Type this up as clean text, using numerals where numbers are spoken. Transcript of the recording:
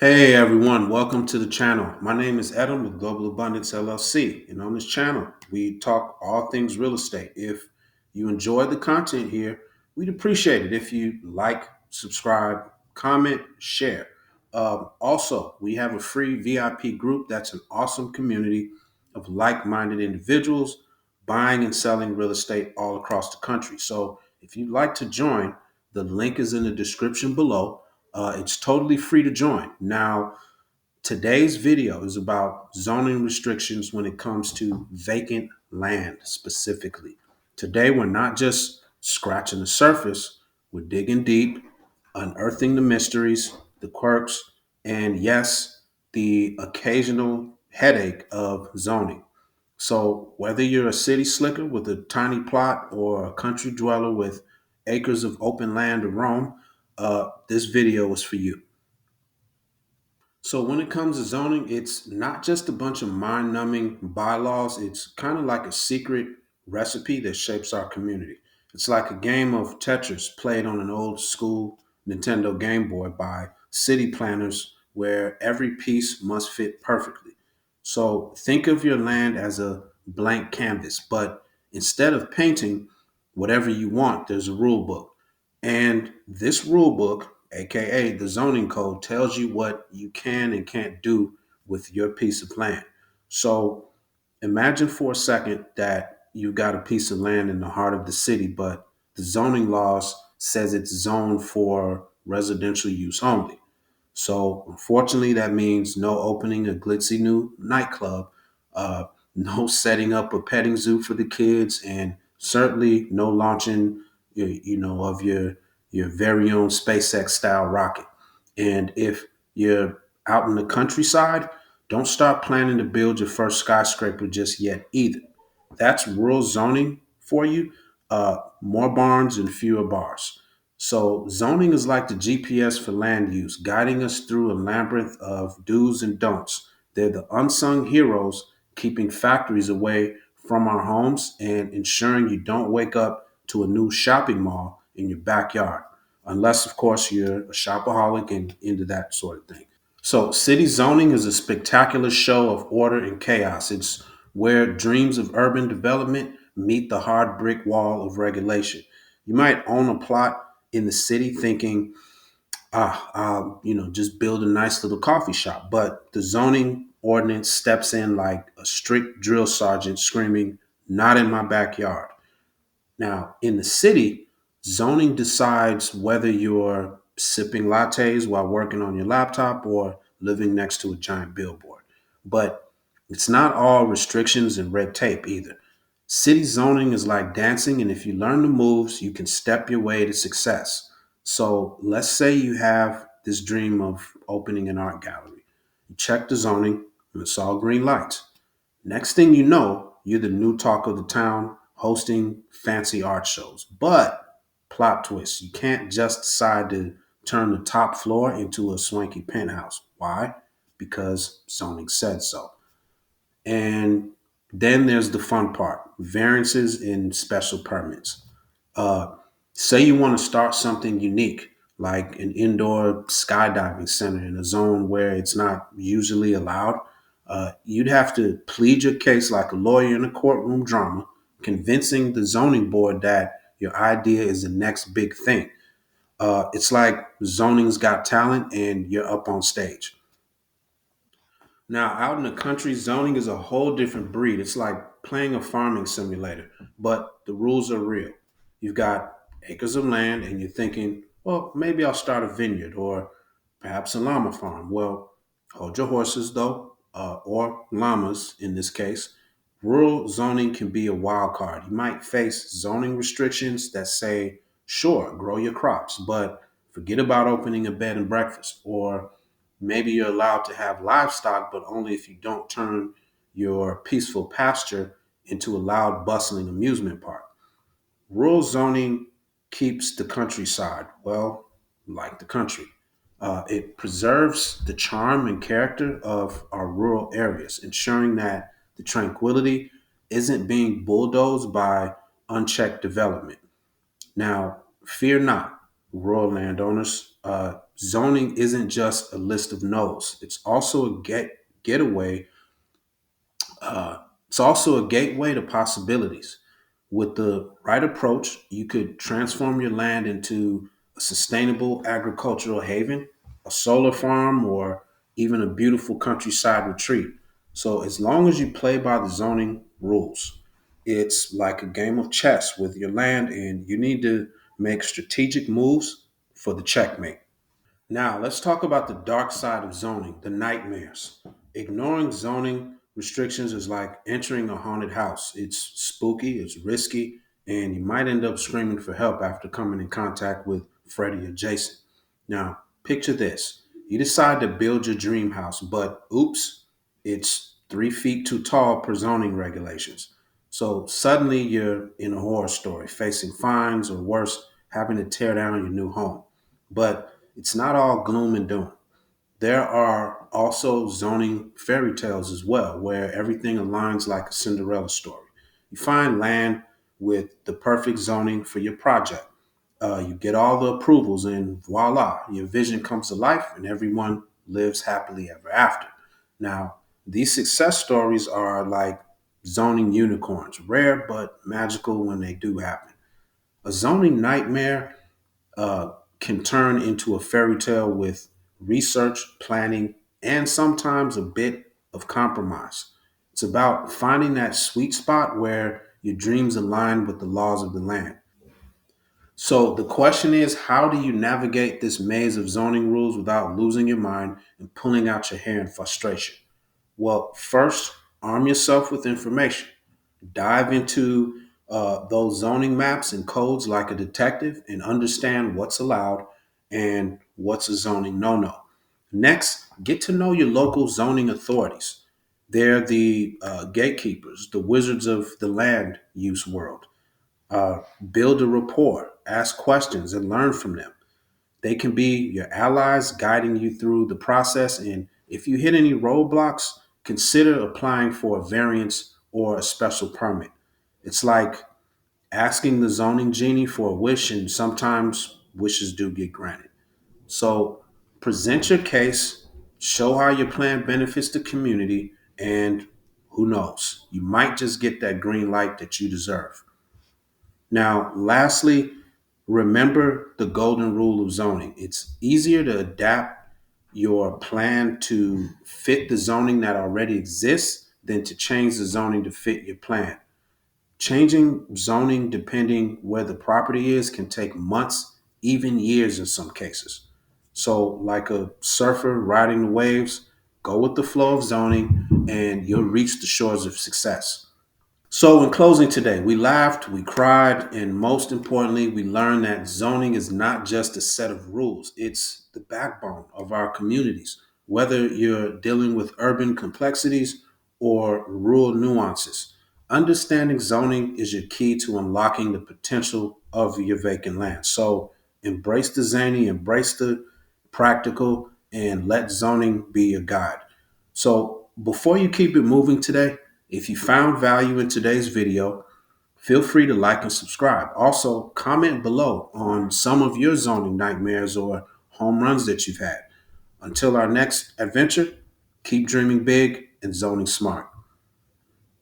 Hey everyone, welcome to the channel. My name is Adam with Global Abundance LLC, and on this channel, we talk all things real estate. If you enjoy the content here, we'd appreciate it if you like, subscribe, comment, share. Also, we have a free VIP group that's an awesome community of like minded individuals buying and selling real estate all across the country. So, if you'd like to join, the link is in the description below. It's totally free to join. Now, today's video is about zoning restrictions when it comes to vacant land specifically. Today, we're not just scratching the surface, we're digging deep, unearthing the mysteries, the quirks, and yes, the occasional headache of zoning. So, whether you're a city slicker with a tiny plot or a country dweller with acres of open land to roam, this video is for you. So when it comes to zoning, it's not just a bunch of mind-numbing bylaws. It's kind of like a secret recipe that shapes our community. It's like a game of Tetris played on an old school Nintendo Game Boy by city planners where every piece must fit perfectly. So think of your land as a blank canvas, but instead of painting whatever you want, there's a rule book. And this rule book, aka the zoning code, tells you what you can and can't do with your piece of land. So imagine for a second that you got a piece of land in the heart of the city, but the zoning laws says it's zoned for residential use only. So unfortunately, that means no opening a glitzy new nightclub, uh, no setting up a petting zoo for the kids, and certainly no launching, of your very own SpaceX style rocket. And if you're out in the countryside, don't start planning to build your first skyscraper just yet either. That's rural zoning for you. More barns and fewer bars. So zoning is like the GPS for land use, guiding us through a labyrinth of do's and don'ts. They're the unsung heroes keeping factories away from our homes and ensuring you don't wake up to a new shopping mall in your backyard. Unless, of course, you're a shopaholic and into that sort of thing. So, city zoning is a spectacular show of order and chaos. It's where dreams of urban development meet the hard brick wall of regulation. You might own a plot in the city thinking, just build a nice little coffee shop. But the zoning ordinance steps in like a strict drill sergeant screaming, not in my backyard. Now, in the city, zoning decides whether you're sipping lattes while working on your laptop or living next to a giant billboard. But it's not all restrictions and red tape either. City zoning is like dancing, and if you learn the moves, you can step your way to success. So let's say you have this dream of opening an art gallery. You check the zoning, and it's all green lights. Next thing you know, you're the new talk of the town, hosting fancy art shows. But plot twist, you can't just decide to turn the top floor into a swanky penthouse. Why? Because zoning said so. And then there's the fun part, variances in special permits. Uh, Say you want to start something unique, like an indoor skydiving center in a zone where it's not usually allowed. You'd have to plead your case like a lawyer in a courtroom drama, convincing the zoning board that your idea is the next big thing. It's like zoning's got talent and you're up on stage. Now, out in the country, zoning is a whole different breed. It's like playing a farming simulator, but the rules are real. You've got acres of land, and you're thinking, well, maybe I'll start a vineyard or perhaps a llama farm. Well, hold your horses, though, or llamas in this case. Rural zoning can be a wild card. You might face zoning restrictions that say, sure, grow your crops, but forget about opening a bed and breakfast, or maybe you're allowed to have livestock, but only if you don't turn your peaceful pasture into a loud, bustling amusement park. Rural zoning keeps the countryside, well, like the country. It preserves the charm and character of our rural areas, ensuring that the tranquility isn't being bulldozed by unchecked development. Now, fear not, rural landowners. zoning isn't just a list of no's. Getaway. Uh, it's also a gateway to possibilities. With the right approach, you could transform your land into a sustainable agricultural haven, a solar farm, or even a beautiful countryside retreat. So, as long as you play by the zoning rules, it's like a game of chess with your land, and you need to make strategic moves for the checkmate. Now, let's talk about the dark side of zoning, the nightmares. Ignoring zoning restrictions is like entering a haunted house. It's spooky, it's risky, and you might end up screaming for help after coming in contact with Freddy or Jason. Now, picture this. You decide to build your dream house, but oops, it's 3 feet too tall per zoning regulations. So suddenly you're in a horror story, facing fines or worse, having to tear down your new home. But it's not all gloom and doom. There are also zoning fairy tales as well, where everything aligns like a Cinderella story. You find land with the perfect zoning for your project. You get all the approvals, and voila, your vision comes to life, and everyone lives happily ever after. Now, these success stories are like zoning unicorns, rare but magical when they do happen. A zoning nightmare uh, can turn into a fairy tale with research, planning, and sometimes a bit of compromise. It's about finding that sweet spot where your dreams align with the laws of the land. So the question is, how do you navigate this maze of zoning rules without losing your mind and pulling out your hair in frustration? Well, first, arm yourself with information. Dive into those zoning maps and codes like a detective and understand what's allowed and what's a zoning no no. Next, get to know your local zoning authorities. They're the gatekeepers, the wizards of the land use world. Uh, Build a rapport, ask questions, and learn from them. They can be your allies guiding you through the process. And if you hit any roadblocks, consider applying for a variance or a special permit. It's like asking the zoning genie for a wish, and sometimes wishes do get granted. So present your case, show how your plan benefits the community, and who knows, you might just get that green light that you deserve. Now, lastly, remember the golden rule of zoning. It's easier to adapt your plan to fit the zoning that already exists than to change the zoning to fit your plan. Changing zoning depending where the property is can take months, even years in some cases. So, like a surfer riding the waves, go with the flow of zoning and you'll reach the shores of success. So, in closing today, we laughed, we cried, and most importantly, we learned that zoning is not just a set of rules, it's the backbone of our communities. Whether you're dealing with urban complexities or rural nuances, understanding zoning is your key to unlocking the potential of your vacant land. So, embrace the zany, embrace the practical, and let zoning be your guide. So, before you keep it moving today, if you found value in today's video, feel free to like and subscribe. Also, comment below on some of your zoning nightmares or home runs that you've had. Until our next adventure, keep dreaming big and zoning smart.